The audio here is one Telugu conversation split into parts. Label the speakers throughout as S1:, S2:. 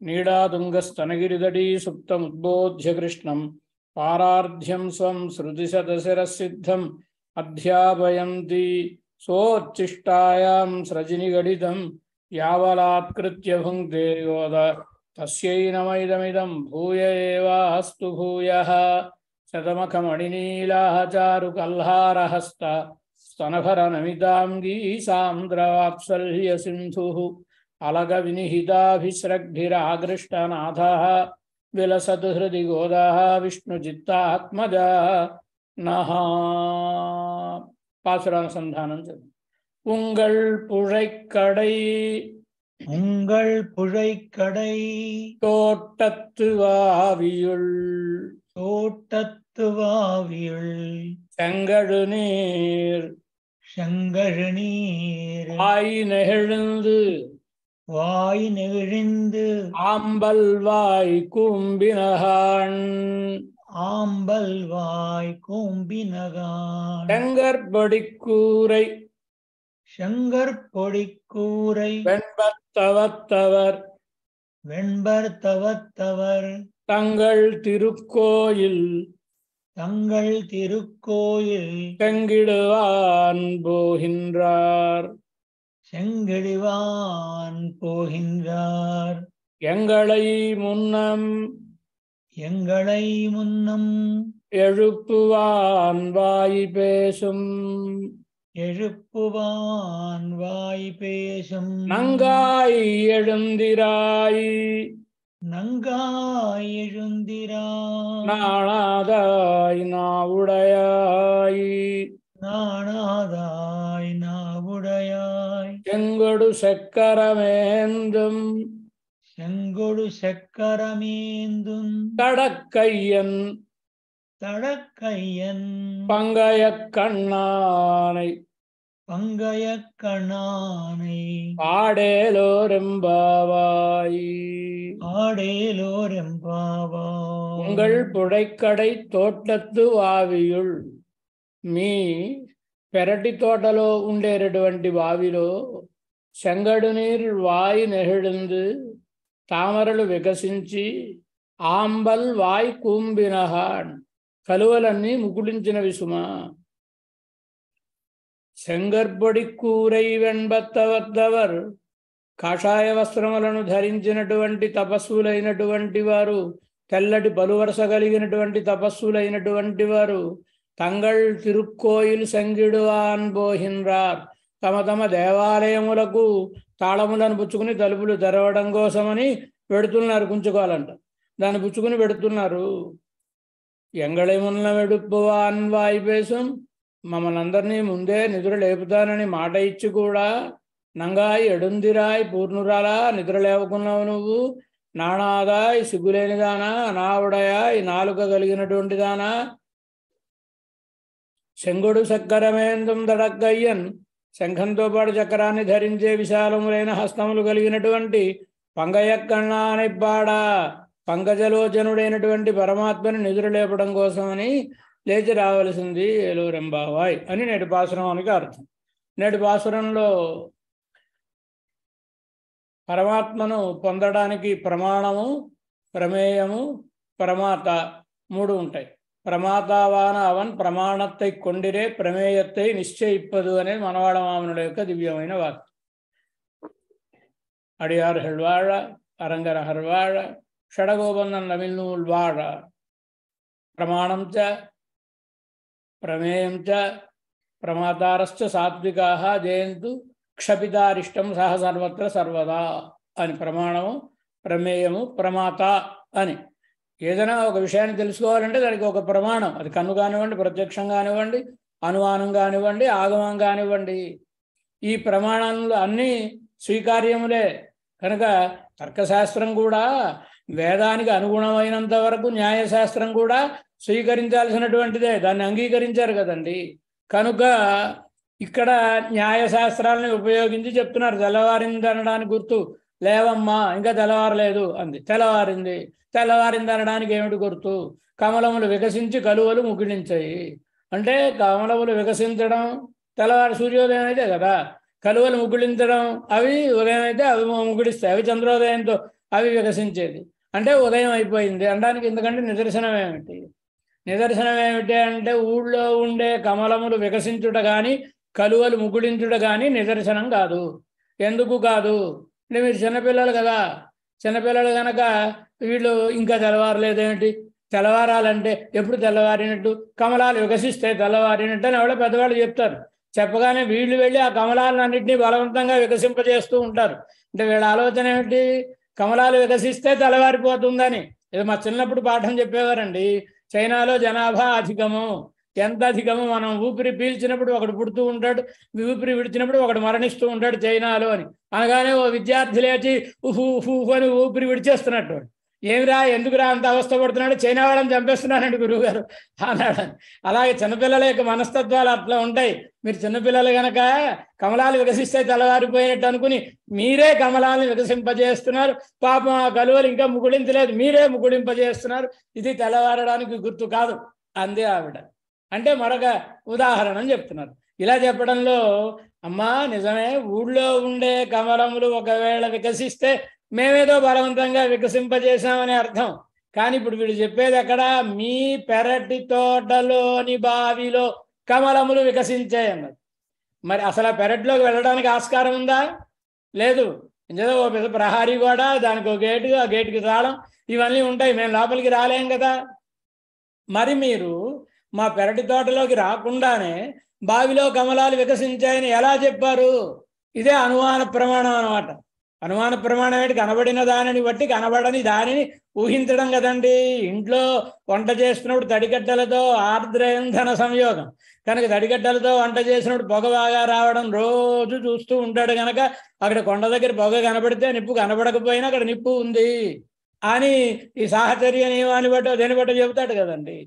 S1: नीडातुङ्गस्तनगिरिदडी सुप्तमुद्बोध्य कृष्णं पारार्ध्यं स्वं श्रुतिशतशिरःसिद्धम् अध्यापयन्ति सोच्छिष्टायां स्रजिनिगडितं यावलात्कृत्य भुङ्क्ते योद तस्यै नमैदमिदं भूय एवास्तु भूयः शतमखमणिनीलाः चारुकल्हारहस्त स्तनभरनमिताङ्गी सान्द्रवात्सल्यसिन्धुः अलगविनिहिताभिस्रग्भिरागृष्टनाथः विलसतु हृदि गोदाः विष्णुचित्तात्मजा नः पासुरानुसंधानं उंगल पुழைக்கடை
S2: உங்கள் புழைக்கடை
S1: தோட்டத்து வாவியுள்
S2: தோட்டத்து வாவியுள்
S1: செங்கழுநீர்
S2: செங்கழுநீர்
S1: வாய் நெகிழ்ந்து
S2: வாய் நெகிழ்ந்து
S1: ஆம்பல் வாய் கூம்பினகான்
S2: ஆம்பல் வாய் கூம்பினகான்
S1: செங்கற்படிக்கூரை
S2: செங்கற்பொடிக்கூரை
S1: வெண்பத்தவத்தவர்
S2: வெண்பர்த்தவத்தவர்
S1: தங்கள் திருக்கோயில்
S2: தங்கள் திருக்கோயில்
S1: செங்கிடுவான் போகின்றார்
S2: செங்கிடுவான் போகின்றார்
S1: எங்களை முன்னம்
S2: எங்களை முன்னம்
S1: எழுப்புவான் வாய் பேசும்
S2: எழுப்புவான் வாய் பேசும்
S1: நங்காய் எழுந்திராய்
S2: நங்காய் எழுந்திராய்
S1: நாணாதாய் நாவுடையாய்
S2: நாணாதாய் நாவுடையாய்
S1: செங்கொடு செக்கரமேந்தும்
S2: செங்கொடு செக்கரமேந்தும்
S1: தடக்கையன்
S2: தடக்கையன்
S1: பங்கய கண்ணானை
S2: பங்கய கண்ணானை
S1: பாடேலோரெம்பாவாய்
S2: ஆடேலோரெம்பாவாய்.
S1: உங்கள் புழைக்கடை తోటత్తు వావియుల్ మీ పెరటి తోటలో ఉండేటటువంటి వావిలో చెంగడు నీరు వాయి నెహిడింది తామరలు వికసించి ఆంబల్ వాయి కూంబినహాన్ కలువలన్నీ ముకుళించిన విసుమ సెంగర్బొడి కూరై వెంబత్తవద్దవర్ కాషాయ వస్త్రములను ధరించినటువంటి తపస్సులైనటువంటి వారు తెల్లటి పలువరస కలిగినటువంటి తపస్సులైనటువంటి వారు తంగళ్ తిరుక్కోయిల్ సంగిడువాన్ బోహిన్రార్ తమ తమ దేవాలయములకు తాళములను పుచ్చుకుని తలుపులు తెరవడం కోసమని పెడుతున్నారు, కుంచుకోవాలంట, దాన్ని పుచ్చుకుని పెడుతున్నారు. ఎంగళై మున్న వెడుప్పువాన్ వాయి పేసం, మమ్మల్ని అందరినీ ముందే నిద్ర లేపుతానని మాట ఇచ్చి కూడా నంగాయి ఎడుందిరాయ్ పూర్ణురాలా నిద్ర లేవకున్నావు నువ్వు, నాణాదాయ్ సిగ్గులేనిదానా, నావుడయాయ్ నాలుక కలిగినటువంటి దానా, శంగుడు చక్కరమేందం దడగ్గయ్యన్ శంఖంతో పాటు చక్రాన్ని ధరించే విశాలములైన హస్తములు కలిగినటువంటి పంగయక్కన్నానిబ్బాడా పంకజలోచనుడైనటువంటి పరమాత్మని నిద్ర లేపడం కోసమని లేచి రావలసింది ఏలూరెంబావాయ్ అని నేటి పాసురానికి అర్థం. నేటి పాసురంలో పరమాత్మను పొందడానికి ప్రమాణము, ప్రమేయము, ప్రమాత మూడు ఉంటాయి. ప్రమాతావాన అవన్ ప్రమాణத்தை కొండిరే ప్రమేయத்தை నిశ్చయిప్పదు అనేది మనవాళ మామనుల యొక్క దివ్యమైన వాక్యం. అడియార్ హెళ్వాళ అరంగర హర్వాళ షడగోబంధన్ నమిల్నూల్ వాళ ప్రమాణం చ ప్రమేయం చ ప్రమాతారశ్చ సాత్వికాః జయంతు క్షపితారిష్టం సహ సర్వత్ర సర్వదా అని ప్రమాణము, ప్రమేయము, ప్రమాత అని. ఏదైనా ఒక విషయాన్ని తెలుసుకోవాలంటే దానికి ఒక ప్రమాణం, అది కన్ను కానివ్వండి, ప్రత్యక్షం కానివ్వండి, అనుమానం కానివ్వండి, ఆగమం కానివ్వండి, ఈ ప్రమాణాలు అన్నీ స్వీకార్యములే. కనుక తర్కశాస్త్రం కూడా వేదానికి అనుగుణమైనంత వరకు న్యాయశాస్త్రం కూడా స్వీకరించాల్సినటువంటిదే, దాన్ని అంగీకరించారు కదండి. కనుక ఇక్కడ న్యాయశాస్త్రాలని ఉపయోగించి చెప్తున్నారు. తెల్లవారింది అనడానికి గుర్తు లేవమ్మా ఇంకా తెల్లవారలేదు అంది, తెల్లవారింది. తెల్లవారింది అనడానికి ఏమిటి గుర్తు? కమలములు వికసించి కలువలు ముగిడించాయి అంటే కమలములు వికసించడం తెల్లవారు సూర్యోదయం అయితే కదా, కలువలు ముగిడించడం అవి ఉదయం అయితే అవి ముగిడిస్తాయి, అవి చంద్రోదయంతో అవి వికసించేది. అంటే ఉదయం అయిపోయింది అనడానికి ఎందుకంటే నిదర్శనం ఏమిటి? నిదర్శనం ఏమిటి అంటే ఊళ్ళో ఉండే కమలములు వికసించుట కానీ కలువలు ముగుడించుట కానీ నిదర్శనం కాదు. ఎందుకు కాదు అంటే మీరు చిన్నపిల్లలు కదా, చిన్నపిల్లలు కనుక వీళ్ళు ఇంకా తెల్లవారలేదేమిటి, తెల్లవారాలంటే ఎప్పుడు తెల్లవారినట్టు, కమలాలు వికసిస్తే తెల్లవారినట్టు అని ఎవరో పెద్దవాళ్ళు చెప్తారు. చెప్పగానే వీళ్ళు వెళ్ళి ఆ కమలాలన్నింటినీ బలవంతంగా వికసింపజేస్తూ ఉంటారు. అంటే వీళ్ళ ఆలోచన ఏమిటి? కమలాలు వికసిస్తే తెల్లవారిపోతుందని. ఇది మా చిన్నప్పుడు పాఠం చెప్పేవారండి. చైనాలో జనాభా అధికము, ఎంత అధికము, మనం ఊపిరి పీల్చినప్పుడు ఒకడు పుడుతూ ఉంటాడు, ఊపిరి విడిచినప్పుడు ఒకడు మరణిస్తూ ఉంటాడు చైనాలో అని అనగానే ఓ విద్యార్థి లేచి ఉహు ఉహు అని ఊపిరి విడిచేస్తున్నట్టు. ఏమిరా ఎందుకురా అంత అవస్థ పడుతున్నాడు, చైనా వాళ్ళని చంపేస్తున్నానండి గురువుగారు అన్నాడు. అలాగే చిన్నపిల్లల యొక్క మనస్తత్వాలు అట్లా ఉంటాయి. మీరు చిన్నపిల్లలు కనుక కమలాలు వికసిస్తే తెల్లవారిపోయినట్టు అనుకుని మీరే కమలాలను వికసింపజేస్తున్నారు. పాపం ఆ కలువలు ఇంకా ముగుడించలేదు, మీరే ముగుడింపజేస్తున్నారు. ఇది తెల్లవారడానికి గుర్తు కాదు అందే ఆవిడ. అంటే మరొక ఉదాహరణ చెప్తున్నారు. ఇలా చెప్పడంలో అమ్మా నిజమే, ఊళ్ళో ఉండే కమలములు ఒకవేళ వికసిస్తే మేమేదో బలవంతంగా వికసింపజేశామని అర్థం. కానీ ఇప్పుడు వీడు చెప్పేది ఎక్కడ? మీ పెరటి తోటలోని బావిలో కమలములు వికసించాయన్నది. మరి అసలు ఆ పెరట్లోకి వెళ్ళడానికి ఆస్కారం ఉందా? లేదు. ఏదో ఓ పెద్ద ప్రహారీ గోడ, దానికి ఒక గేటు, ఆ గేటుకి తాళం, ఇవన్నీ ఉంటాయి. మేము లోపలికి రాలేం కదా. మరి మీరు మా పెరటి తోటలోకి రాకుండానే బావిలో కమలాలు వికసించాయని ఎలా చెప్పారు? ఇదే అనుమాన ప్రమాణం అన్నమాట. అనుమాన ప్రమాణం ఏంటి? కనబడిన దానిని బట్టి కనబడని దానిని ఊహించడం కదండి. ఇంట్లో వంట చేస్తున్నప్పుడు తడిగడ్డలతో ఆర్ద్ర ఇంధన సంయోగం కనుక తడిగడ్డలతో వంట చేసినప్పుడు పొగ బాగా రావడం రోజు చూస్తూ ఉంటాడు కనుక అక్కడ కొండ దగ్గర పొగ కనబడితే నిప్పు కనబడకపోయినా అక్కడ నిప్పు ఉంది అని ఈ సాహచర్య నియమాన్ని బట్టో దేని బట్టో చెబుతాడు కదండి.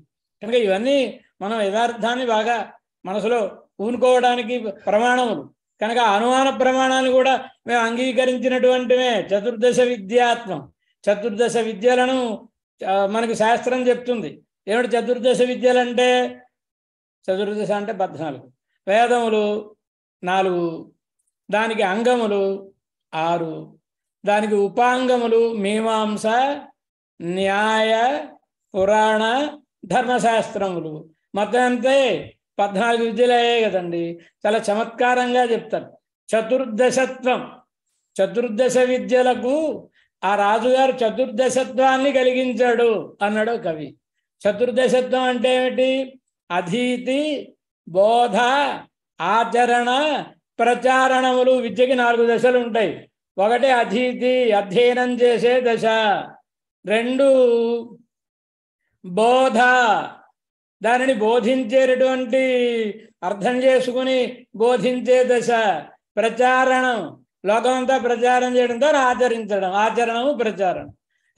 S1: కనుక ఇవన్నీ మనం యథార్థాన్ని బాగా మనసులో ఊనుకోవడానికి ప్రమాణములు కనుక అనుమాన ప్రమాణాలు కూడా మేము అంగీకరించినటువంటివే. చతుర్దశ విద్యాత్మం, చతుర్దశ విద్యలను మనకి శాస్త్రం చెప్తుంది. ఏమిటి చతుర్దశ విద్యలు అంటే? చతుర్దశ అంటే 14, వేదములు 4, దానికి అంగములు 6, దానికి ఉపాంగములు మీమాంస, న్యాయ, పురాణ, ధర్మశాస్త్రములు. మొత్తం అంతే 14 విద్యలయ్యాయి కదండి. చాలా చమత్కారంగా చెప్తారు. చతుర్దశత్వం, చతుర్దశ విద్యలకు ఆ రాజుగారు చతుర్దశత్వాన్ని కలిగించాడు అన్నాడు కవి. చతుర్దశత్వం అంటే ఏమిటి? అధీతి, బోధ, ఆచరణ, ప్రచారణములు. విద్యకి 4 దశలు ఉంటాయి. 1 అధీతి, అధ్యయనం చేసే దశ. 2 బోధ, దానిని బోధించేటటువంటి అర్థం చేసుకుని బోధించే దశ. ప్రచారణం, లోకమంతా ప్రచారం చేయడంతో ఆచరించడం, ఆచరణము ప్రచారం.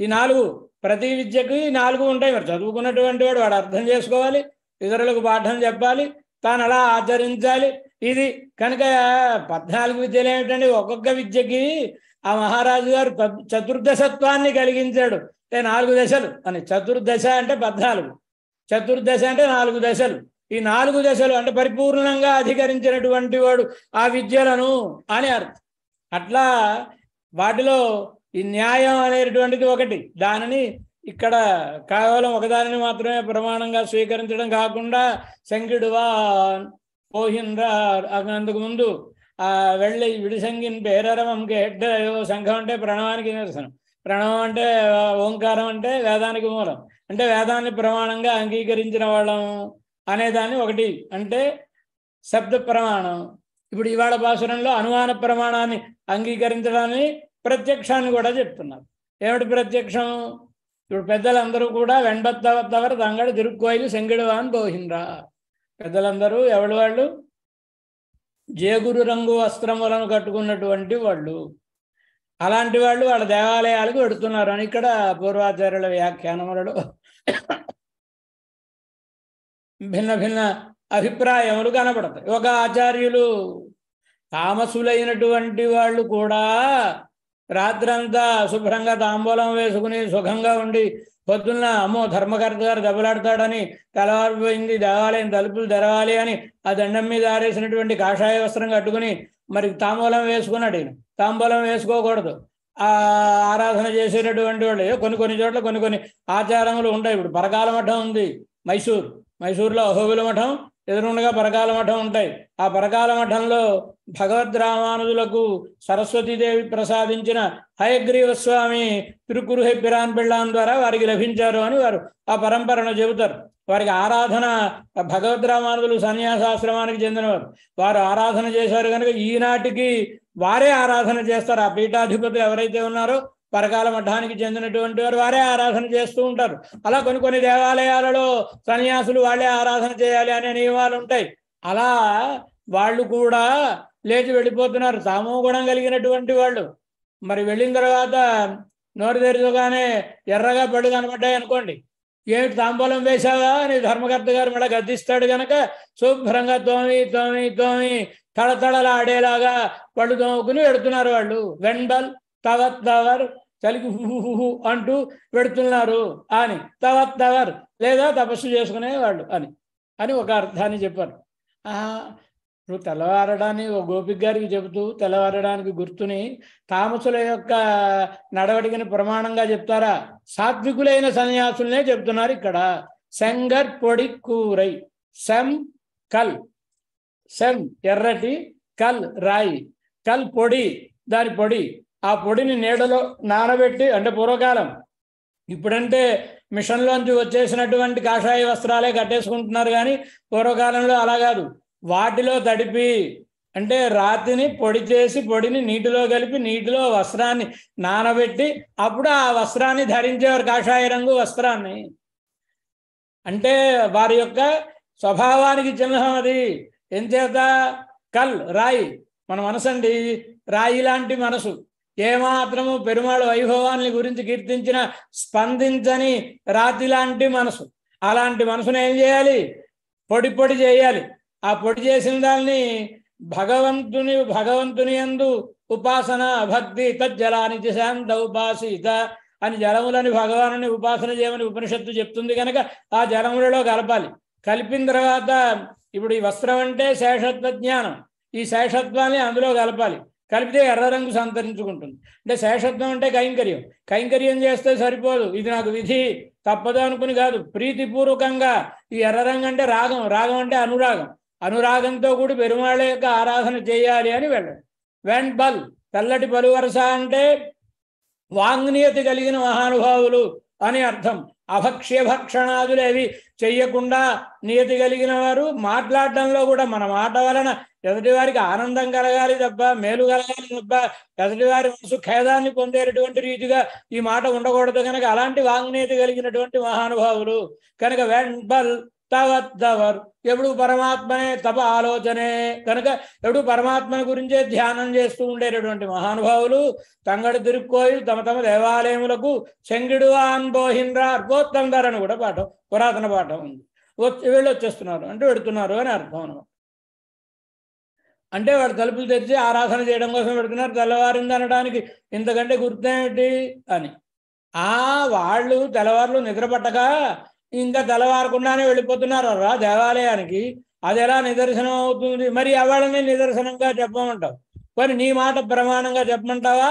S1: ఈ 4 ప్రతి విద్యకి 4 ఉంటాయి. మరి చదువుకున్నటువంటి వాడు అర్థం చేసుకోవాలి, ఇతరులకు పాఠం చెప్పాలి, తాను అలా ఆచరించాలి. ఇది కనుక 14 విద్యలు ఏమిటండి? ఒక్కొక్క విద్యకి ఆ మహారాజు గారు చతుర్దశత్వాన్ని కలిగించాడు. అంటే 4 దశలు అని. చతుర్దశ అంటే 14, చతుర్దశ అంటే 4 దశలు. ఈ 4 దశలు అంటే పరిపూర్ణంగా అధికరించినటువంటి వాడు ఆ విద్యలను అని అర్థం. అట్లా వాటిలో ఈ న్యాయం అనేటువంటిది ఒకటి. దానిని ఇక్కడ కేవలం ఒకదానిని మాత్రమే ప్రమాణంగా స్వీకరించడం కాకుండా శంకిడువాన్ పోహింద్రా అందుకు ముందు వెళ్ళి విడిసంగిన్ పేరరవంకి హెడ్డయో. శంఖం అంటే ప్రణవానికి నిరసనం, ప్రణవం అంటే ఓంకారం అంటే వేదానికి మూలం, అంటే వేదాన్ని ప్రమాణంగా అంగీకరించిన వాళ్ళం అనేదాన్ని ఒకటి అంటే శబ్ద ప్రమాణం. ఇప్పుడు ఇవాళ భాషణంలో అనుమాన ప్రమాణాన్ని అంగీకరించడాన్ని ప్రత్యక్షాన్ని కూడా చెప్తున్నారు. ఏమిటి ప్రత్యక్షం? ఇప్పుడు పెద్దలందరూ కూడా వెంబత్తవర్ తంగడు తిరుక్కోయిలు సెంగిడువాన్ పోహిండ్రా. పెద్దలందరూ ఎవడు? వాళ్ళు జేగురు రంగు వస్త్రములను కట్టుకున్నటువంటి వాళ్ళు. అలాంటి వాళ్ళు వాళ్ళ దేవాలయాలకు వెడుతున్నారు అని ఇక్కడ పూర్వాచార్యుల వ్యాఖ్యానములలో భిన్న భిన్న అభిప్రాయములు కనబడతాయి. ఒక ఆచార్యులు తామసులైనటువంటి వాళ్ళు కూడా రాత్రంతా శుభ్రంగా తాంబూలం వేసుకుని సుఖంగా ఉండి పొద్దున్న అమ్మో ధర్మకర్త గారు దెబ్బలాడతాడని తెల్లవారిపోయింది, దేవాలయం తలుపులు తెరవాలి అని ఆ దండం మీద ఆరేసినటువంటి కాషాయ వస్త్రం కట్టుకుని మరి తాంబూలం వేసుకున్నాడు. తాంబూలం వేసుకోకూడదు. ఆరాధన చేసేటటువంటి వాళ్ళు. కొన్ని చోట్ల కొన్ని ఆచారములు ఉంటాయి. ఇప్పుడు పరకాల మఠం ఉంది మైసూరులో అహోబిల మఠం, ఎదురుండగా పరకాల మఠం ఉంటాయి. ఆ పరకాల మఠంలో భగవద్ రామానుజులకు సరస్వతీదేవి ప్రసాదించిన హయగ్రీవ స్వామి తిరుకురుహై పిరాన్ పిళ్ళాన్ ద్వారా వారికి లభించారు అని వారు ఆ పరంపరను చెబుతారు. వారికి ఆరాధన, భగవద్ రామానుజులు సన్యాసాశ్రమానికి చెందినవారు. వారు ఆరాధన చేశారు కనుక ఈనాటికి వారే ఆరాధన చేస్తారు. ఆ పీఠాధిపతులు ఎవరైతే ఉన్నారో పరకాల మఠానికి చెందినటువంటి వారు వారే ఆరాధన చేస్తూ ఉంటారు. అలా కొన్ని దేవాలయాలలో సన్యాసులు వాళ్ళే ఆరాధన చేయాలి అనే నియమాలు ఉంటాయి. అలా వాళ్ళు కూడా లేచి వెళ్ళిపోతున్నారు, తామో గుణం కలిగినటువంటి వాళ్ళు. మరి వెళ్ళిన తర్వాత నోరు తెరుచుగానే ఎర్రగా పళ్ళు కనబడ్డాయి అనుకోండి, ఏమిటి తాంబూలం వేశావా అని ధర్మకర్త గారు మళ్ళీ గద్దిస్తాడు కనుక శుభ్రంగా తోమి తళతళలాడేలాగా పళ్ళు తోముకుని వెడుతున్నారు వాళ్ళు. వెంబల్ తవత్ తవర్, చలికి హుహు అంటూ పెడుతున్నారు అని, తవత్ తవర్ లేదా తపస్సు చేసుకునేవాళ్ళు అని ఒక అర్థాన్ని చెప్పారు. ఇప్పుడు తెల్లవారడాన్ని ఒక గోపిక్ గారికి చెబుతూ తెల్లవారడానికి గుర్తుని తామసుల యొక్క నడవడికని ప్రమాణంగా చెప్తారా? సాత్వికులైన సన్యాసులనే చెప్తున్నారు ఇక్కడ. శంగర్ పొడి కూరై, శం కల్, శం ఎర్రటి, కల్ రాయి, కల్ పొడి దాని పొడి. ఆ పొడిని నీడలో నానబెట్టి, అంటే పూర్వకాలం, ఇప్పుడంటే మిషన్లోంచి వచ్చేసినటువంటి కాషాయ వస్త్రాలే కట్టేసుకుంటున్నారు, కానీ పూర్వకాలంలో అలా కాదు. వాటిలో తడిపి, అంటే రాతిని పొడి చేసి పొడిని నీటిలో కలిపి నీటిలో వస్త్రాన్ని నానబెట్టి అప్పుడు ఆ వస్త్రాన్ని ధరించేవారు, కాషాయ రంగు వస్త్రాన్ని. అంటే వారి యొక్క స్వభావానికి చిహ్నం అది. ఎంచేత కల్ రాయి, మన మనసు అండి రాయి లాంటి మనసు. ఏమాత్రము పెరుమాళ్ వైభవాన్ని గురించి కీర్తించిన స్పందించని రాతి లాంటి మనసు. అలాంటి మనసును ఏం చేయాలి? పొడి చేయాలి. ఆ పొడి చేసిన దాన్ని భగవంతుని యందు ఉపాసన భక్తి తజ్జలాని శాంత ఉపాసిత అని జలములని భగవాను ఉపాసన చేయమని ఉపనిషత్తు చెప్తుంది కనుక ఆ జలములలో కలపాలి. కలిపిన తర్వాత ఇప్పుడు ఈ వస్త్రం అంటే శేషత్వ జ్ఞానం, ఈ శేషత్వాన్ని అందులో కలపాలి. కలిపితే ఎర్ర రంగు సంతరించుకుంటుంది. అంటే శేషత్వం అంటే కైంకర్యం చేస్తే సరిపోదు, ఇది నాకు విధి తప్పదు అనుకుని కాదు, ప్రీతిపూర్వకంగా ఈ ఎర్ర రంగు అంటే రాగం అంటే అనురాగంతో కూడి పెరుమాళ యొక్క ఆరాధన చేయాలి అని వెళ్ళాడు. వెంబల్ తెల్లటి పలువరస అంటే వాంగ్నియతి కలిగిన మహానుభావులు అని అర్థం. అభక్ష్యభక్షణాదులు అవి చెయ్యకుండా నియతి కలిగిన వారు. మాట్లాడడంలో కూడా మన మాట వలన ఎదుటివారికి ఆనందం కలగాలి తప్ప, మేలు కలగాలి తప్ప, ఎదుటివారి మనసు ఖేదాన్ని పొందేటటువంటి రీతిగా ఈ మాట ఉండకూడదు కనుక అలాంటి వాంగ్నియతి కలిగినటువంటి మహానుభావులు కనుక. వెంబల్ తవద్దవర్, ఎప్పుడు పరమాత్మనే తప ఆలోచనే కనుక ఎప్పుడు పరమాత్మని గురించే ధ్యానం చేస్తూ ఉండేటటువంటి మహానుభావులు. తంగడి తిరుక్కోయి తమ దేవాలయములకు చెంగిడువాన్ బోహింద్ర అర్పోత్తందర్ అని కూడా పాఠం, పురాతన పాఠం ఉంది. వీళ్ళు వచ్చేస్తున్నారు అంటే పెడుతున్నారు అని అర్థం అనమాట. అంటే వాడు తలుపులు తెరిచి ఆరాధన చేయడం కోసం పెడుతున్నారు. తెల్లవారింది అనడానికి ఇంతకంటే గుర్తేమిటి అని. వాళ్ళు తెల్లవారులు నిద్రపట్టక ఇంకా తెల్లవారకుండానే వెళ్ళిపోతున్నారు రా దేవాలయానికి. అది ఎలా నిదర్శనం అవుతుంది? మరి వాళ్ళని నిదర్శనంగా చెప్పమంటావు, మరి నీ మాట ప్రమాణంగా చెప్పమంటావా?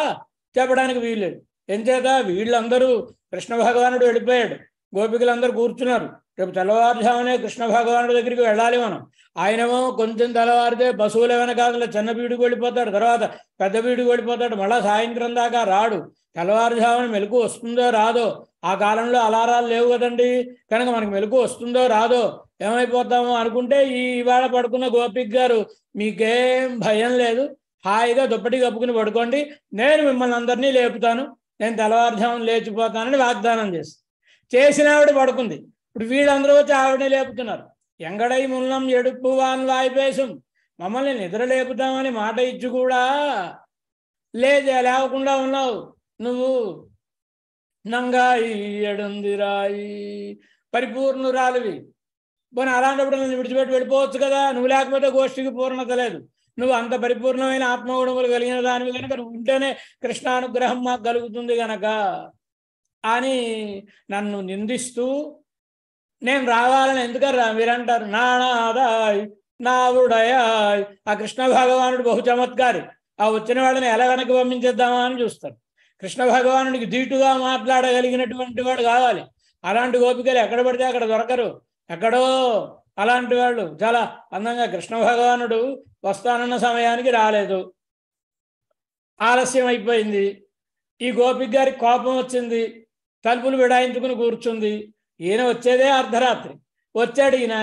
S1: చెప్పడానికి వీల్లేదు. ఎంచేత వీళ్ళందరూ కృష్ణ భగవానుడు వెళ్ళిపోయాడు, గోపికలందరూ కూర్చున్నారు. రేపు తెల్లవారుజామునే కృష్ణ భగవానుడి దగ్గరికి వెళ్ళాలి మనం. ఆయనేమో కొంచెం తెల్లవారితే పశువులు ఏమైనా కాదు చిన్న బీడుకు వెళ్ళిపోతాడు, తర్వాత పెద్ద బీడుకు వెళ్ళిపోతాడు, మళ్ళీ సాయంత్రం దాకా రాడు. తెల్లవారుజామున మెలకు వస్తుందో రాదో, ఆ కాలంలో అలారాలు లేవు కదండి, కనుక మనకు మెలకు వస్తుందో రాదో ఏమైపోతామో అనుకుంటే ఇవాళ పడుకున్న గోపిక్ గారు మీకేం భయం లేదు, హాయిగా దుప్పటి కప్పుకుని పడుకోండి, నేను మిమ్మల్ని అందరినీ లేపుతాను, నేను తెల్లవారుజామున లేచిపోతానని వాగ్దానం చేసిన ఆవిడ పడుకుంది. ఇప్పుడు వీళ్ళందరూ వచ్చి ఆవిడని లేపుతున్నారు. ఎంగడై ముల్లం ఎడుపు వాన్ వాయిపేసం, మమ్మల్ని నిద్ర లేపుతామని మాట ఇచ్చి కూడా లేవకుండా ఉన్నావు నువ్వు. నంగాయి ఎడుందిరాయి పరిపూర్ణురాలివి. పోనీ అలాంటప్పుడు నన్ను విడిచిపెట్టి వెళ్ళిపోవచ్చు కదా, నువ్వు లేకపోతే గోష్ఠికి పూర్ణత లేదు. నువ్వు అంత పరిపూర్ణమైన ఆత్మగుణములు కలిగిన దానివి కనుక నువ్వు ఉంటేనే కృష్ణానుగ్రహం మాకు కలుగుతుంది కనుక అని నన్ను నిందిస్తూ నేను రావాలని ఎందుకరా మీరంటారు. నానాదాయ్ నావుడయాయ్. ఆ కృష్ణ భగవానుడు బహు చమత్కారి. ఆ వచ్చిన వాళ్ళని ఎలా వెనక్కి పంపించేద్దామా అని చూస్తాడు. కృష్ణ భగవానుడికి ధీటుగా మాట్లాడగలిగినటువంటి వాడు కావాలి. అలాంటి గోపికలు ఎక్కడ పడితే అక్కడ దొరకరు. ఎక్కడో అలాంటి వాళ్ళు చాలా అందంగా కృష్ణ భగవానుడు వస్తానన్న సమయానికి రాలేదు, ఆలస్యం అయిపోయింది. ఈ గోపిక గారికి కోపం వచ్చింది, తలుపులు విడాయించుకుని కూర్చుంది. ఈయన వచ్చేదే అర్ధరాత్రి. వచ్చాడు ఈయన,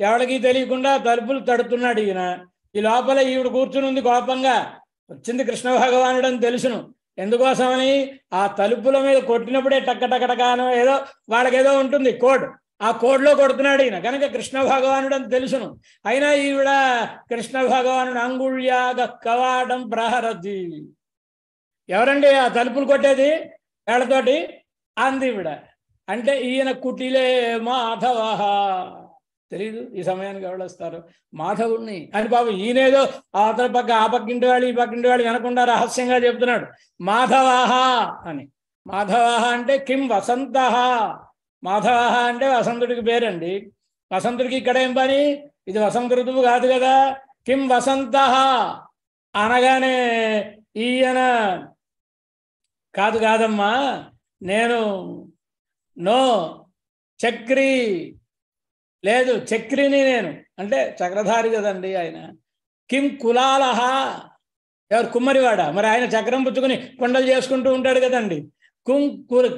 S1: ఎవరికి తెలియకుండా తలుపులు తడుతున్నాడు ఈయన. ఈ లోపల ఈవిడ కూర్చుని ఉంది కోపంగా. వచ్చింది కృష్ణ భగవానుడు అని తెలుసును. ఎందుకోసమని ఆ తలుపుల మీద కొట్టినప్పుడే టక్కటకటకానో ఏదో వాళ్ళకేదో ఉంటుంది కోడ్, ఆ కోడ్లో కొడుతున్నాడు ఈయన కనుక కృష్ణ భగవానుడు అని తెలుసును. అయినా ఈవిడ కృష్ణ భగవానుడు అంగుళ్యాగ కవాడం ప్రహరది. ఎవరండి ఆ తలుపులు కొట్టేది వేళతోటి? అంది ఈవిడ. అంటే ఈయన కుటిలే మాధవ. తెలీదు ఈ సమయానికి ఎవరు వస్తారు మాధవుణ్ణి అని. పాపం ఈయనేదో అవతల పక్క ఆ పక్కింటి వాళ్ళు ఈ పక్కింటి వాళ్ళు వినకుండా రహస్యంగా చెప్తున్నాడు మాధవాహ అని. మాధవాహ అంటే కిం వసంత. మాధవాహ అంటే వసంతుడికి పేరండి. వసంతుడికి ఇక్కడ ఏం పని? ఇది వసంత ఋతువు కాదు కదా. కిం వసంత అనగానే ఈయన కాదమ్మా, నేను నో చక్రి లేదు, చక్రిని నేను అంటే చక్రధారి కదండి ఆయన. కిం కులాలహ, ఎవరు కుమ్మరివాడ, మరి ఆయన చక్రం పుచ్చుకుని కొండలు చేసుకుంటూ ఉంటాడు కదండి.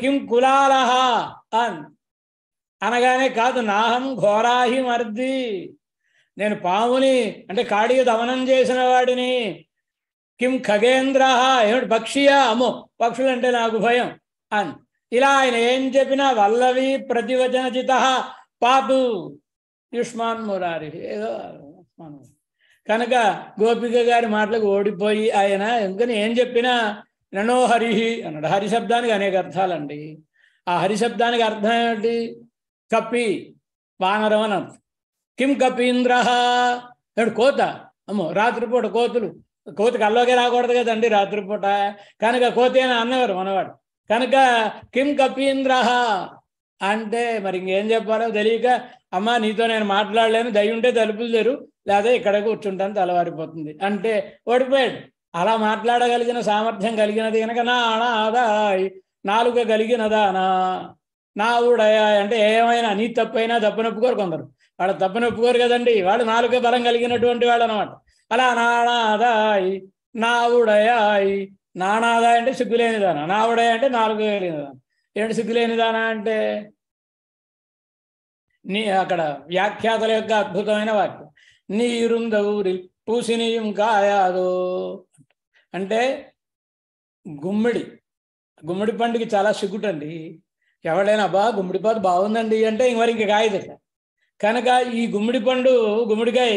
S1: కిం కులాలహ అనగానే కాదు, నాహం ఘోరాహి మర్ది, నేను పాముని అంటే కాడికి దమనం చేసిన వాడిని. కిం ఖగేంద్ర, ఏమిటి పక్షియా, అమ్మో పక్షులు అంటే నాకు భయం అని. ఇలా ఆయన ఏం చెప్పినా వల్లవి ప్రతివచనచిత పాతు యుష్మాన్ మురారి ఏదో కనుక గోపిక గారి మాటలకు ఓడిపోయి ఆయన ఎందుకని ఏం చెప్పినా ననో హరిహి అన్నాడు. హరి శబ్దానికి అనేక అర్థాలండి. ఆ హరి శబ్దానికి అర్థం ఏమిటి? కపి, వానరం అని అర్థం. కిం కపీంద్ర, ఏమిటి కోత, అమ్మో రాత్రిపూట కోతులు, కోతి కల్లోకే రాకూడదు కదండి రాత్రిపూట, కనుక కోతి అని అన్నవారు మనవాడు. కనుక కిం కపీంద్ర అంటే మరి ఇంకేం చెప్పాలో తెలియక, అమ్మ నీతో నేను మాట్లాడలేను, దయ ఉంటే తలుపులు తెరు, లేదా ఇక్కడ కూర్చుంటాను తెల్లవారిపోతుంది అంటే ఓడిపోయాడు. అలా మాట్లాడగలిగిన సామర్థ్యం కలిగినది కనుక నాదాయ్, నాలుక కలిగినదానా, నా ఊడయ అంటే ఏమైనా నీ తప్పైనా తప్పనొప్పుకోరు కొందరు, వాళ్ళు తప్పనొప్పుకోరు కదండి, వాళ్ళు నాలుక బలం కలిగినటువంటి వాళ్ళు అనమాట. అలా నానాదాయ్, నా ఊడయాయ్, నానాదాయ్ అంటే సిగ్గులేనిదానా, నా ఊడయ అంటే నాలుక కలిగినదానా. ఏంటి సిగ్గులేనిదానా అంటే నీ అక్కడ వ్యాఖ్యాతల యొక్క అద్భుతమైన వాక్యం, నీరుంద ఊరి పూసినీయం కాయాదో అంటే గుమ్మడి పండుగ చాలా సిగ్గుటండి. ఎవడైనా అబ్బా గుమ్మడి పాదు బాగుందండి అంటే మరి ఇంక కాయదు. కనుక ఈ గుమ్మడికాయ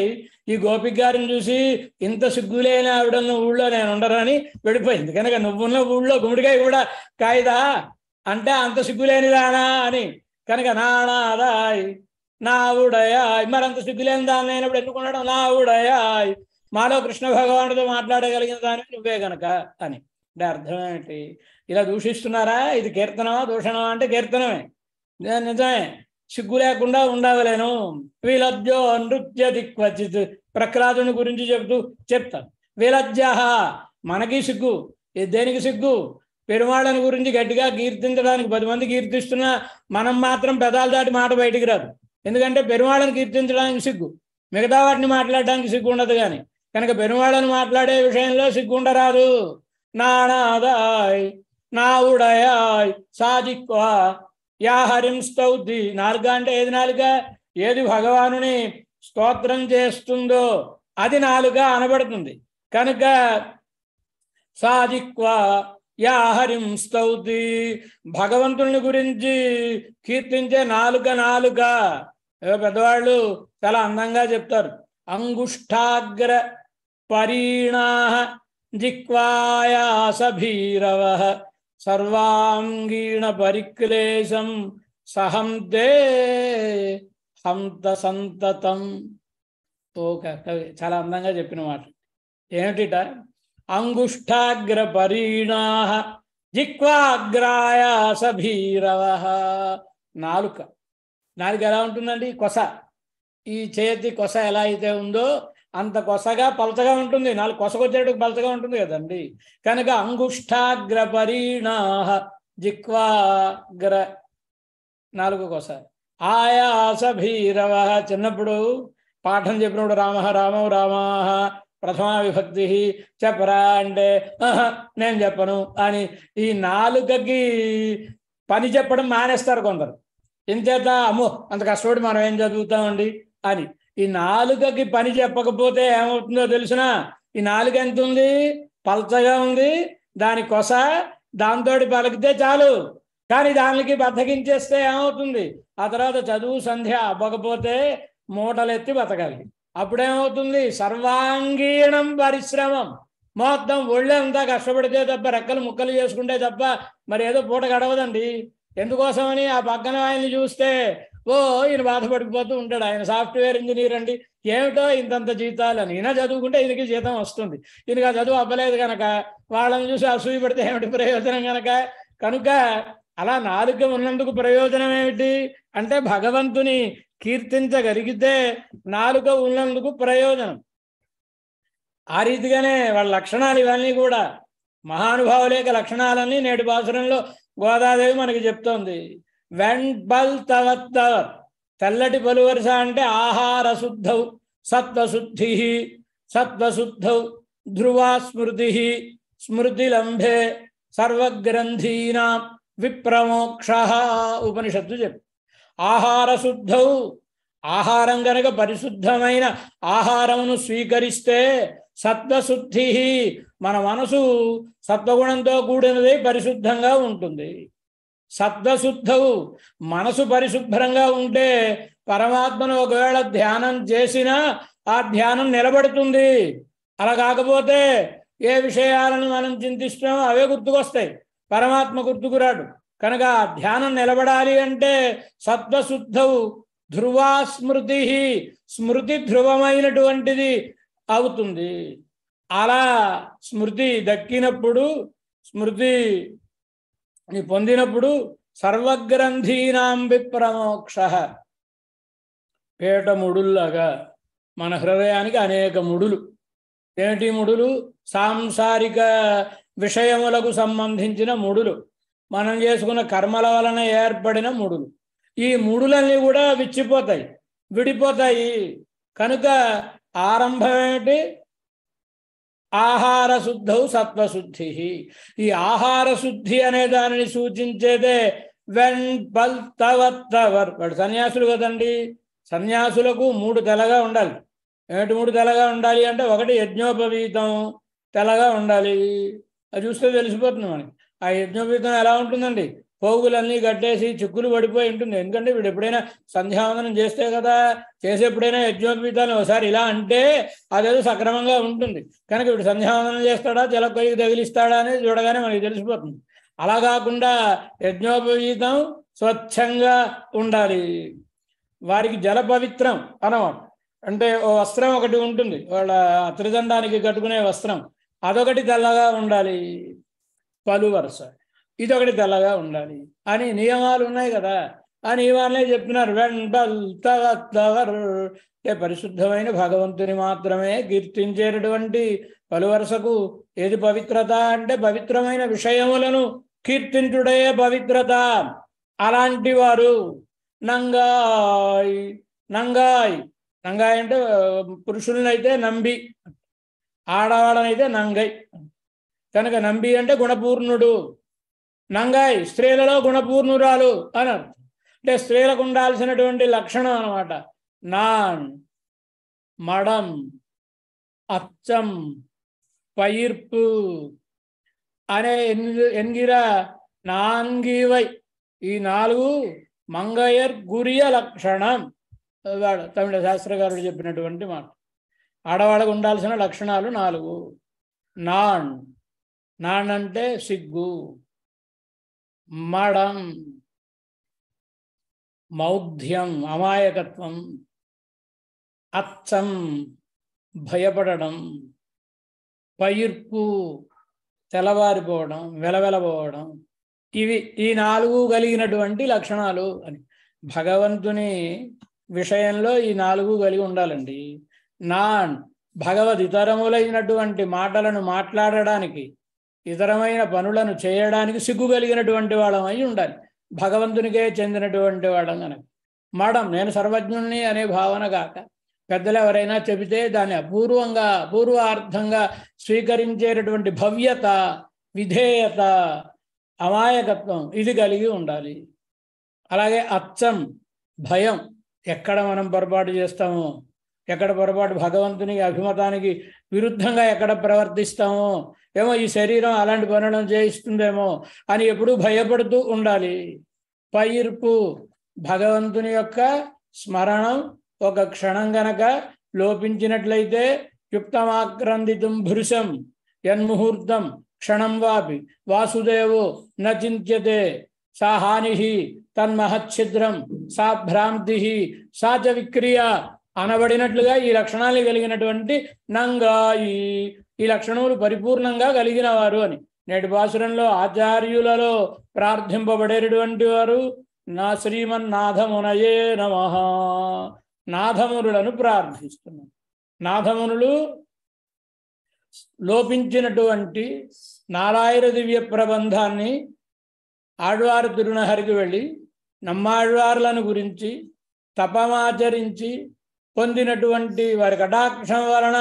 S1: ఈ గోపిక గారిని చూసి ఇంత సిగ్గులేని ఆవిడన్న ఊళ్ళో నేను ఉండరని వెళ్ళిపోయింది. కనుక నువ్వున్న ఊళ్ళో గుమ్మడికాయ కూడా కాయదా అంటే అంత సిగ్గులేనిదానా అని. కనుక నానాదాయ్, నా ఊడయాయ్, మరి అంత సిగ్గులేని దాన్ని అయినప్పుడు ఎన్నుకున్నాడు. నా ఊడయాయ్, మాలో కృష్ణ భగవానుడితో మాట్లాడగలిగిన దాన్ని నువ్వే గనక అని. అంటే అర్థం ఏంటి? ఇలా దూషిస్తున్నారా, ఇది కీర్తనమా దూషణమా అంటే కీర్తనమే, నిజమే. సిగ్గు లేకుండా ఉండవలేను. విలజ్జో నృత్యది క్వచిత్, ప్రహ్లాదుని గురించి చెప్తాను. విలజ్జ, మనకి సిగ్గు, దేనికి సిగ్గు? పెరుమాళని గురించి గట్టిగా కీర్తించడానికి 10 మంది కీర్తిస్తున్నా మనం మాత్రం పెదాలు దాటి మాట బయటికి రాదు. ఎందుకంటే పెరుమాళని కీర్తించడానికి సిగ్గు, మిగతా వాటిని మాట్లాడడానికి సిగ్గు ఉండదు. కానీ కనుక పెరుమాళని మాట్లాడే విషయంలో సిగ్గు ఉండరాదు. నానాదాయ్, నా ఉడయాయ్, సాజిక్వా యా హరిం స్తౌతి. నాలుక అంటే ఏది నాలుక? ఏది భగవానుని స్తోత్రం చేస్తుందో అది నాలుక అనబడుతుంది. కనుక సాజిక్వా యా హరిం స్తౌతి, భగవంతుని గురించి కీర్తించే నాలుక. పెద్దవాళ్ళు చాలా అందంగా చెప్తారు. అంగుష్ఠాగ్ర పరీణా జిక్వాయాసభీరవ సర్వాంగీణ పరిక్లేశం సహంతే హంత సంతతం. కవి చాలా అందంగా చెప్పిన మాట ఏమిటిట? అంగుష్ఠాగ్ర పరీణా జిక్వాగ్రాయాసభీరవ. నాలుక ఎలా ఉంటుందండి? కొస, ఈ చేతి కొస ఎలా అయితే ఉందో అంత కొసగా పలచగా ఉంటుంది, నాలుగు కొసకొచ్చేటప్పుడు పలచగా ఉంటుంది కదండి. కనుక అంగుష్టాగ్ర పరీణాహ జిక్వాగ్ర నాలుగు కొస. ఆయాస భీరవ చిన్నప్పుడు పాఠం చెప్పినప్పుడు రామ రామ రామాహ ప్రథమా విభక్తి చెప్పరా అంటే నేను చెప్పను అని ఈ నాలుకకి పని చెప్పడం మానేస్తారు కొందరు. ఇంచేత అమ్మో అంత కష్టపడి మనం ఏం చదువుతామండి అని. ఈ నాలుకకి పని చెప్పకపోతే ఏమవుతుందో తెలిసిన, ఈ నాలుక ఎంత ఉంది, పల్చగా ఉంది, దాని కొస దాంతో పలికితే చాలు. కానీ దానికి బద్దకించేస్తే ఏమవుతుంది, ఆ తర్వాత చదువు సంధ్య అవ్వకపోతే మూటలెత్తి బతకాలి. అప్పుడేమవుతుంది, సర్వాంగీణం పరిశ్రమం, మొత్తం ఒళ్ళంతా కష్టపడితే తప్ప, రెక్కలు ముక్కలు చేసుకుంటే తప్ప మరి ఏదో పూట గడవదండి. ఎందుకోసమని ఆ పక్కన ఆయన్ని చూస్తే ఈయన బాధపడిపోతూ ఉంటాడు. ఆయన సాఫ్ట్వేర్ ఇంజనీర్ అండి, ఏమిటో ఇంతంత జీతాలు అని. ఈయన చదువుకుంటే ఈయనకి జీతం వస్తుంది, ఈయనకి ఆ చదువు అవ్వలేదు కనుక వాళ్ళని చూసి అసూయ పడితే ఏమిటి ప్రయోజనం కనుక అలా నాలుక ఉన్నందుకు ప్రయోజనం ఏమిటి అంటే భగవంతుని కీర్తించగలిగితే నాలుక ఉన్నందుకు ప్రయోజనం. ఆ రీతిగానే వాళ్ళ లక్షణాలు ఇవన్నీ కూడా మహానుభావుల యొక్క లక్షణాలన్నీ నేటి పాసురంలో గోదాదేవి మనకి చెప్తోంది. వెంబల్ తవత్తవర్, తెల్లటి పలువరుస అంటే ఆహార శుద్ధౌ సత్వశుద్ధి, సత్వశుద్ధౌ ధ్రువా స్మృతి, స్మృతిలంభే సర్వగ్రంథీనాం విప్రమోక్ష ఉపనిషత్తు చెప్పి. ఆహార శుద్ధౌ, ఆహారం కనుక పరిశుద్ధమైన ఆహారమును స్వీకరిస్తే, సత్వశుద్ధి మన మనసు సత్వగుణంతో కూడినది పరిశుద్ధంగా ఉంటుంది. సత్వశుద్ధవు మనసు పరిశుభ్రంగా ఉంటే పరమాత్మను ఒకవేళ ధ్యానం చేసినా ఆ ధ్యానం నిలబడుతుంది. అలా కాకపోతే ఏ విషయాలను మనం చింతిస్తున్నామో అవే గుర్తుకొస్తాయి, పరమాత్మ గుర్తుకురాడు. కనుక ధ్యానం నిలబడాలి అంటే సత్వశుద్ధవు ధ్రువా స్మృతి, స్మృతి ధ్రువమైనటువంటిది అవుతుంది. అలా స్మృతి దక్కినప్పుడు, స్మృతి పొందినప్పుడు సర్వగ్రంథీనాం విప్రమోక్ష, పేట ముడుల్లాగా మన హృదయానికి అనేక ముడులు. ఏమిటి ముడులు? సాంసారిక విషయములకు సంబంధించిన ముడులు, మనం చేసుకున్న కర్మల వలన ఏర్పడిన ముడులు. ఈ ముడులన్నీ కూడా విచ్చిపోతాయి, విడిపోతాయి. కనుక ఆరంభం ఏమిటి? ఆహార శుద్ధౌ సత్వశుద్ధి. ఈ ఆహార శుద్ధి అనే దానిని సూచించేదే వెంపల్తవత్తవర్. వాడు సన్యాసులు కదండి, సన్యాసులకు 3 తెల్లగా ఉండాలి. ఏమిటి 3 తెల్లగా ఉండాలి అంటే, ఒకటి యజ్ఞోపవీతం తెల్లగా ఉండాలి. అది చూస్తే తెలిసిపోతుంది మనకి. ఆ యజ్ఞోపవీతం ఎలా ఉంటుందండి, పోగులన్నీ కట్టేసి చిక్కులు పడిపోయి ఉంటుంది. ఎందుకంటే వీడు ఎప్పుడైనా సంధ్యావందనం చేస్తే కదా, చేసేప్పుడైనా యజ్ఞోపవీతాన్ని ఒకసారి ఇలా అంటే అదేదో సక్రమంగా ఉంటుంది. కనుక వీడు సంధ్యావందనం చేస్తాడా, చిలకొయ్యకి తగిలిస్తాడా అనేది చూడగానే మనకి తెలిసిపోతుంది. అలా కాకుండా యజ్ఞోపవీతం స్వచ్ఛంగా ఉండాలి. వారికి జల పవిత్రం అన్నమాట. అంటే ఓ వస్త్రం ఒకటి ఉంటుంది, వాళ్ళ త్రిదండానికి కట్టుకునే వస్త్రం, అదొకటి తెల్లగా ఉండాలి. పలువరుస ఇదొకటి తెల్లగా ఉండాలి అని నియమాలు ఉన్నాయి కదా. ఆ నియమాలనే చెప్తున్నారు. వెంబల్తవర్ అంటే పరిశుద్ధమైన భగవంతుని మాత్రమే కీర్తించేటటువంటి పలువరుసకు ఏది పవిత్రత అంటే, పవిత్రమైన విషయములను కీర్తించుడే పవిత్రత. అలాంటి వారు నంగాయ్, నంగాయ్, నంగాయ్ అంటే పురుషులనైతే నంబి, ఆడవాళ్ళనైతే నంగై. కనుక నంబి అంటే గుణపూర్ణుడు, నంగాయ్ స్త్రీలలో గుణపూర్ణురాలు అని అర్థం. అంటే స్త్రీలకు ఉండాల్సినటువంటి లక్షణం అనమాట. నాన్, మడం, అచ్చం, పయిర్పు అనే ఎన్గిర నాంగివై, ఈ 4 మంగయర్ గురియ లక్షణం. వాడు తమిళ శాస్త్రకారుడు చెప్పినటువంటి మాట. ఆడవాళ్ళకు ఉండాల్సిన లక్షణాలు 4. నాన్, నాన్ అంటే సిగ్గు, మడం మౌఢ్యం అమాయకత్వం, అచ్చం భయపడడం, పయిర్పు తెల్లవారిపోవడం, వెలవెలపోవడం. ఇవి ఈ 4 కలిగినటువంటి లక్షణాలు అని. భగవంతుని విషయంలో ఈ 4 కలిగి ఉండాలండి. నాన్ భగవదితరములైనటువంటి మాటలను మాట్లాడడానికి, ఇతరమైన పనులను చేయడానికి సిగ్గు కలిగినటువంటి వాళ్ళమై ఉండాలి. భగవంతునికే చెందినటువంటి వాళ్ళం కనుక మడం నేను సర్వజ్ఞుణ్ణి అనే భావన కాక, పెద్దలు ఎవరైనా చెబితే దాన్ని అపూర్వార్థంగా స్వీకరించేటటువంటి భవ్యత, విధేయత, అమాయకత్వం ఇది కలిగి ఉండాలి. అలాగే అచ్చం, భయం, ఎక్కడ మనం పొరపాటు చేస్తామో, ఎక్కడ పొరపాటు భగవంతునికి అభిమతానికి విరుద్ధంగా ఎక్కడ ప్రవర్తిస్తామో, ఏమో ఈ శరీరం అలాంటి పనులను చేయిస్తుందేమో అని ఎప్పుడూ భయపడుతూ ఉండాలి. పైర్పు, భగవంతుని యొక్క స్మరణం ఒక క్షణం గనక లోపించినట్లయితే యుక్తమాక్రందితం భృశం యన్ముహూర్తం క్షణం వాపి వాసుదేవో నచింత్యతే సా హాని తన్మహచ్ఛిద్రం సా భ్రాంతి సా చ విక్రియ అనబడినట్లుగా ఈ లక్షణాలు కలిగినటువంటి నంగాయి, ఈ లక్షణములు పరిపూర్ణంగా కలిగిన వారు అని నేటి పాసురంలో ఆచార్యులలో ప్రార్థింపబడేటటువంటి వారు నా శ్రీమన్నాథమునయే నమః. నాథమునులను ప్రార్థిస్తున్నాను. నాథమునులు లోపించినటువంటి నారాయణ దివ్య ప్రబంధాన్ని ఆళ్వారు తిరునహరికి వెళ్ళి నమ్మాళ్వార్లను గురించి తపమాచరించి పొందినటువంటి వారి కటాక్షం వలన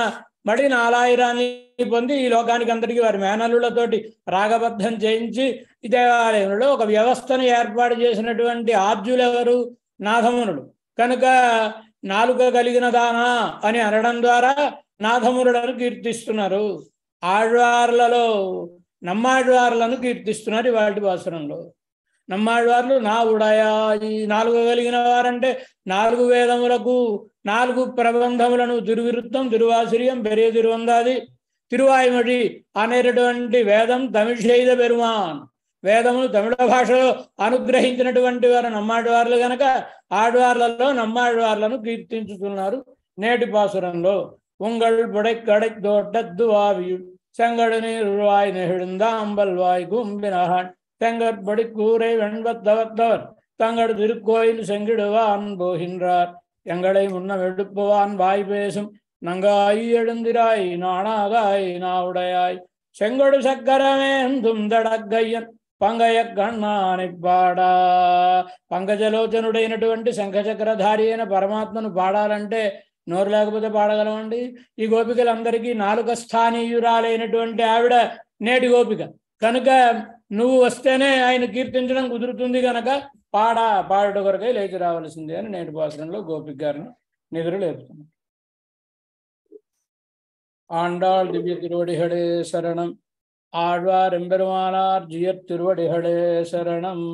S1: మడి నాలాయిరాన్ని పొంది ఈ లోకానికి అంతటికి వారి మేనలులతోటి రాగబద్ధం చేయించి ఈ దేవాలయంలో ఒక వ్యవస్థను ఏర్పాటు చేసినటువంటి ఆద్యులెవరు? నాథమునులు. కనుక నాలుక కలిగిన దానా అని అనడం ద్వారా నాథమునులను కీర్తిస్తున్నారు. ఆళ్వార్లలో నమ్మాళ్వార్లను కీర్తిస్తున్నారు వాటి పాసురంలో. నమ్మాళ్వార్లు నా ఉడయా, ఈ నాలుగు కలిగిన వారంటే 4 వేదములకు 4 ప్రబంధములను తిరువిరుత్తం, తిరువాసిరియం, పెరియ తిరువందాది, తిరువాయిమడి అనేటటువంటి వేదం తమిళ పెరుమాన్ వేదములు తమిళ భాషలో అనుగ్రహించినటువంటి వారు నమ్మాళ్వార్లు గనక ఆళ్వార్లలో నమ్మాళ్వార్లను కీర్తించుతున్నారు నేటి పాసురంలో. உங்கள் புடைக்கடை தோட்டத்து வாவியுள் செங்கடு நீர்வாய் நெகிழ்ந்தாம்பல்வாய் கும்பினகான் செங்கற்படி கூரை வெண்பத்தவத்தவர் தங்கள் திருக்கோயில் செங்கிடுவான் போகின்றார். எங்களை முன்னம் எடுப்புவான் வாய் பேசும் நங்காய் எழுந்திராய் நாணாதாய் நாவுடையாய் செங்கொடு சக்கரமேந்தும் தடக்கையன் పంగయ కన్నాని పాడా. పంకజలోచనుడైనటువంటి శంఖచక్రధారి అయిన పరమాత్మను పాడాలంటే నోరు లేకపోతే పాడగలమండి? ఈ గోపికలందరికీ 4 స్థానీయురాలైనటువంటి ఆవిడ నేటి గోపిక కనుక నువ్వు వస్తేనే ఆయన కీర్తించడం కుదురుతుంది కనుక పాడుట కొరకై లేచి రావాల్సిందే అని నేటి పాసురంలో గోపిక గారిని నిద్ర లేపుతున్నాం. ఆండాళ్ దివ్య తిరువడిహడే శరణం. ஆழ்வார் எம்பெருமானார் ஜியத் திருவடிகளே சரணம்.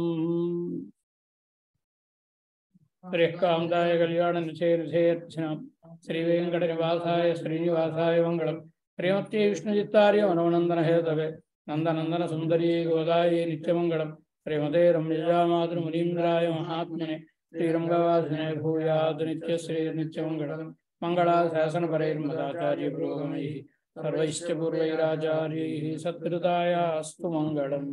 S1: ஸ்ரீகாந்தாய கல்யாண நிச்சயம் ஸ்ரீ வெங்கட நிவாசாய ஸ்ரீனிவாசாய மங்களம். ஸ்ரீமத்யே விஷ்ணுஜித்தாரிய மனோநந்தன ஹேதவே நந்தநந்தன சுந்தரி கோதாயே நித்யமங்கலம். ஸ்ரீமதே ரம்யா மாதృ முனீந்திராய மகாத்மனே ஸ்ரீரங்கவாசினே பூயாத் நித்யஸ்ரீ நித்யமங்கலம். மங்களாசாசன பரைர்மதாச்சாரிய புரோகமை सर्वैश्च पूर्वैराचार्यैः सत्कृतायास्तु मङ्गलम्.